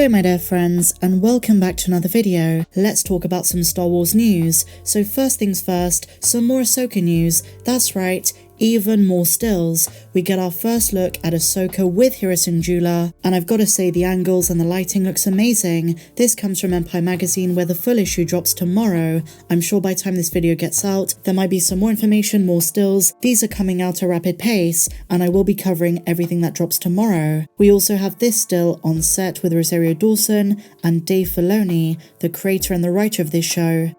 Hello my dear friends, and welcome back to another video. Let's talk about some Star Wars news. So first things first, some more Ahsoka news. That's right, even more stills. We get our first look at Ahsoka with Hera Syndulla, and I've got to say the angles and the lighting looks amazing. This comes from Empire magazine where the full issue drops tomorrow. I'm sure by the time this video gets out, there might be some more information, more stills. These are coming out at a rapid pace, and I will be covering everything that drops tomorrow. We also have this still on set with Rosario Dawson and Dave Filoni, the creator and the writer of this show.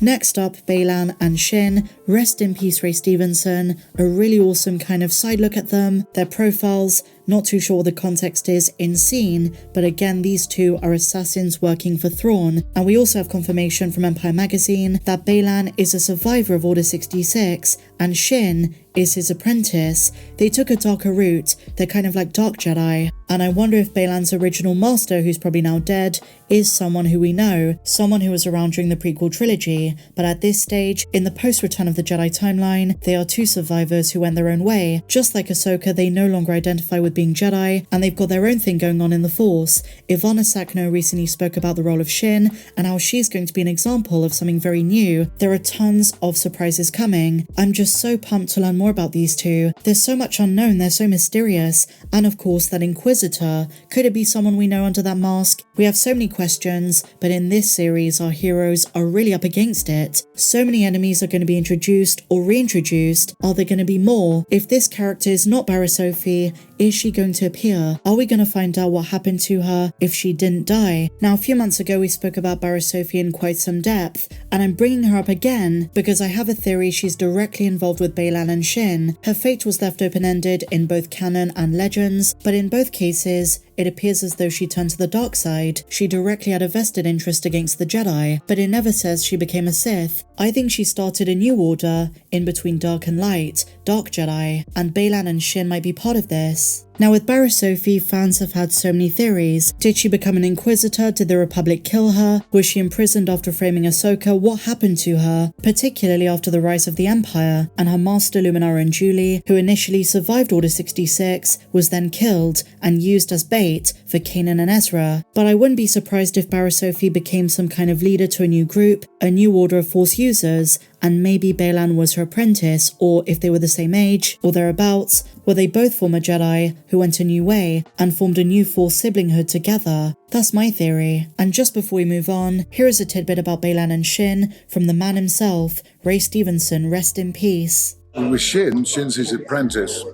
Next up, Baylan and Shin, rest in peace Ray Stevenson, a really awesome kind of side look at them, their profiles. Not too sure what the context is in scene, but again these two are assassins working for Thrawn. And we also have confirmation from Empire magazine that Baylan is a survivor of Order 66 and Shin is his apprentice. They took a darker route, they're kind of like Dark Jedi. And I wonder if Baylan's original master, who's probably now dead, is someone who we know, someone who was around during the prequel trilogy. But at this stage, in the post-Return of the Jedi timeline, they are two survivors who went their own way. Just like Ahsoka, they no longer identify with being Jedi, and they've got their own thing going on in the Force. Ivana Sakno recently spoke about the role of Shin, and how she's going to be an example of something very new. There are tons of surprises coming. I'm just so pumped to learn more about these two. There's so much unknown, they're so mysterious. And of course, that Inquisitor. Could it be someone we know under that mask? We have so many questions, but in this series, our heroes are really up against it. So many enemies are going to be introduced or reintroduced. Are there going to be more? If this character is not Barriss Offee, is she going to appear? Are we going to find out what happened to her if she didn't die? Now, a few months ago, we spoke about Barriss Offee in quite some depth, and I'm bringing her up again because I have a theory she's directly involved with Baylan and Shin. Her fate was left open-ended in both canon and legends, but in both cases, it appears as though she turned to the dark side. She directly had a vested interest against the Jedi, but it never says she became a Sith. I think she started a new order in between dark and light, Dark Jedi, and Baylan and Shin might be part of this. Now with Barriss Offee, fans have had so many theories. Did she become an Inquisitor? Did the Republic kill her? Was she imprisoned after framing Ahsoka? What happened to her? Particularly after the rise of the Empire, and her master Luminara Unduli, who initially survived Order 66, was then killed and used as bait for Kanan and Ezra. But I wouldn't be surprised if Barriss Offee became some kind of leader to a new group, a new order of Force users, and maybe Baylan was her apprentice, or if they were the same age, or thereabouts, were they both former Jedi who went a new way and formed a new Force siblinghood together? That's my theory. And just before we move on, here is a tidbit about Baylan and Shin from the man himself, Ray Stevenson, rest in peace. With Shin's his apprentice,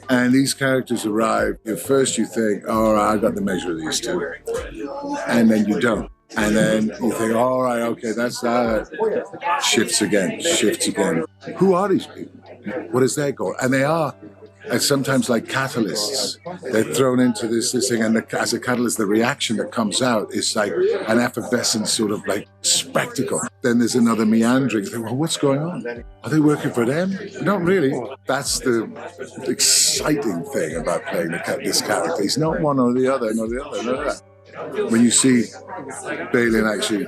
and these characters arrive. At first you think, all right, I got the measure of these two, and then you don't. And then you think, all right, okay, that's shifts again. Who are these people? What is their goal? And they are, sometimes like catalysts. They're thrown into this thing, and as a catalyst, the reaction that comes out is like an effervescent sort of like spectacle. Then there's another meandering. You think, well, what's going on? Are they working for them? Not really. That's the exciting thing about playing this character. He's not one or the other, nor the other, nor that. When you see Baylan actually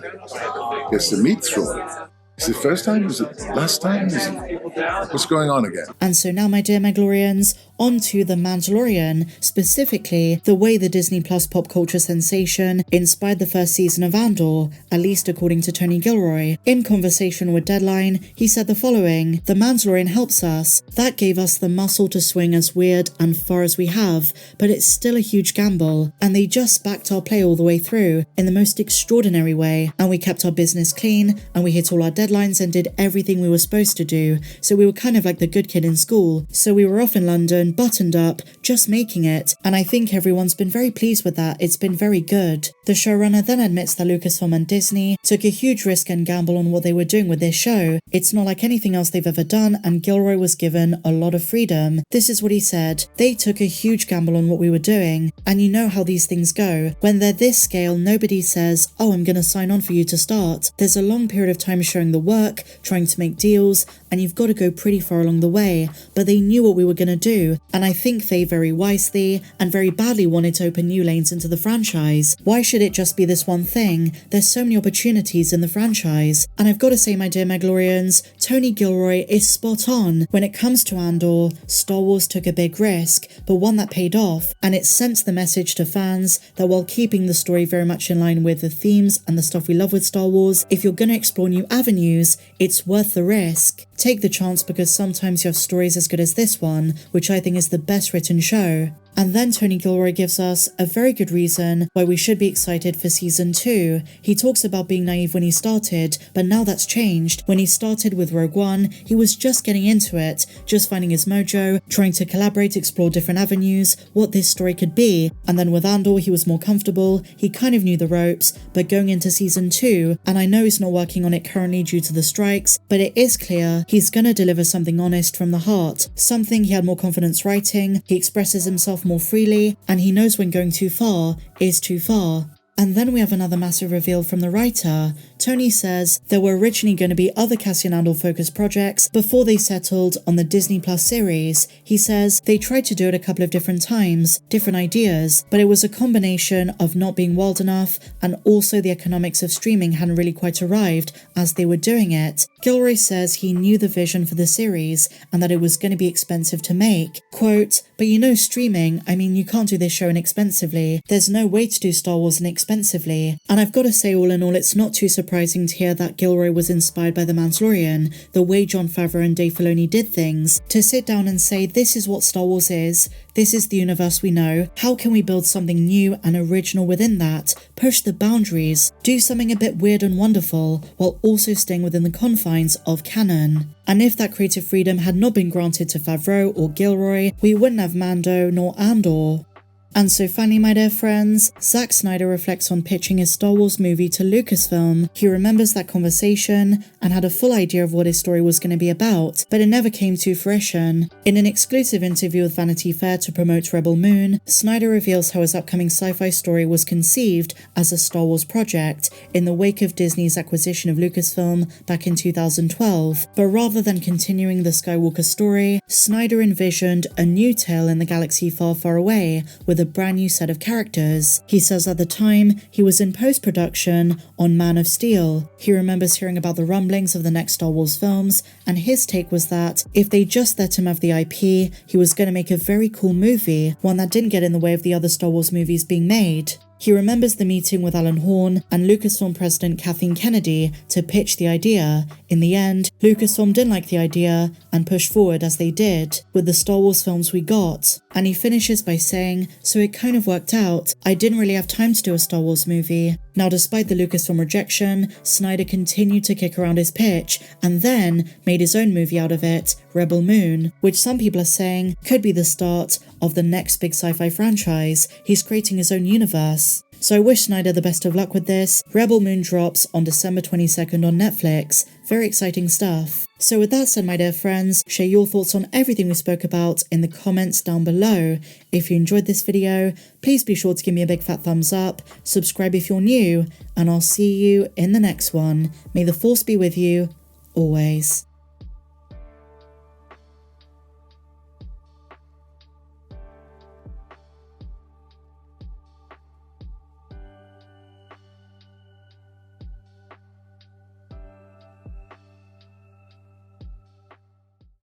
gets to meet Thrawn, is it first time? Is it last time? What's going on again? And so now, my dear Mandalorians, on to The Mandalorian, specifically the way the Disney Plus pop culture sensation inspired the first season of Andor, at least according to Tony Gilroy. In conversation with Deadline, he said the following: "The Mandalorian helps us. That gave us the muscle to swing as weird and far as we have, but it's still a huge gamble, and they just backed our play all the way through in the most extraordinary way, and we kept our business clean, and we hit all our deadlines and did everything we were supposed to do, so we were kind of like the good kid in school. So we were off in London, buttoned up, just making it, and I think everyone's been very pleased with that. It's been very good." The showrunner then admits that Lucasfilm and Disney took a huge risk and gamble on what they were doing with this show. It's not like anything else they've ever done, and Gilroy was given a lot of freedom. This is what he said: "They took a huge gamble on what we were doing, and you know how these things go. When they're this scale, nobody says, oh, I'm gonna sign on for you to start. There's a long period of time showing the work, trying to make deals, and you've got to to go pretty far along the way, but they knew what we were going to do, and I think they very wisely and very badly wanted to open new lanes into the franchise. Why should it just be this one thing? There's so many opportunities in the franchise. And I've got to say, my dear Mandalorians, Tony Gilroy is spot on. When it comes to Andor, Star Wars took a big risk, but one that paid off, and it sent the message to fans that while keeping the story very much in line with the themes and the stuff we love with Star Wars, if you're going to explore new avenues, it's worth the risk. Take the chance, because sometimes you have stories as good as this one, which I think is the best written show. And then Tony Gilroy gives us a very good reason why we should be excited for season 2. He talks about being naive when he started, but now that's changed. When he started with Rogue One, he was just getting into it, just finding his mojo, trying to collaborate, explore different avenues, what this story could be. And then with Andor, he was more comfortable, he kind of knew the ropes, but going into season 2, and I know he's not working on it currently due to the strikes, but it is clear he's gonna deliver something honest from the heart, something he had more confidence writing, he expresses himself more freely, and he knows when going too far is too far. And then we have another massive reveal from the writer. Tony says there were originally going to be other Cassian Andor focused projects before they settled on the Disney Plus series. He says they tried to do it a couple of different times, different ideas, but it was a combination of not being wild enough and also the economics of streaming hadn't really quite arrived as they were doing it. Gilroy says he knew the vision for the series and that it was going to be expensive to make. Quote, "But you know, streaming, I mean, you can't do this show inexpensively. There's no way to do Star Wars inexpensively." And I've got to say, all in all, it's not too surprising to hear that Gilroy was inspired by The Mandalorian, the way Jon Favreau and Dave Filoni did things, to sit down and say, this is what Star Wars is, this is the universe we know, how can we build something new and original within that, push the boundaries, do something a bit weird and wonderful, while also staying within the confines of canon. And if that creative freedom had not been granted to Favreau or Gilroy, we wouldn't have Mando nor Andor. And so finally, my dear friends, Zack Snyder reflects on pitching his Star Wars movie to Lucasfilm. He remembers that conversation and had a full idea of what his story was going to be about, but it never came to fruition. In an exclusive interview with Vanity Fair to promote Rebel Moon, Snyder reveals how his upcoming sci-fi story was conceived as a Star Wars project in the wake of Disney's acquisition of Lucasfilm back in 2012. But rather than continuing the Skywalker story, Snyder envisioned a new tale in the galaxy far, far away, with a brand new set of characters. He says at the time, he was in post-production on Man of Steel. He remembers hearing about the rumblings of the next Star Wars films, and his take was that if they just let him have the IP, he was going to make a very cool movie, one that didn't get in the way of the other Star Wars movies being made. He remembers the meeting with Alan Horn and Lucasfilm president Kathleen Kennedy to pitch the idea. In the end, Lucasfilm didn't like the idea and pushed forward as they did, with the Star Wars films we got. And he finishes by saying, "So it kind of worked out. I didn't really have time to do a Star Wars movie." Now, despite the Lucasfilm rejection, Snyder continued to kick around his pitch and then made his own movie out of it, Rebel Moon, which some people are saying could be the start of the next big sci-fi franchise. He's creating his own universe. So I wish Snyder the best of luck with this. Rebel Moon drops on December 22nd on Netflix. Very exciting stuff. So with that said, my dear friends, share your thoughts on everything we spoke about in the comments down below. If you enjoyed this video, please be sure to give me a big fat thumbs up, subscribe if you're new, and I'll see you in the next one. May the Force be with you, always.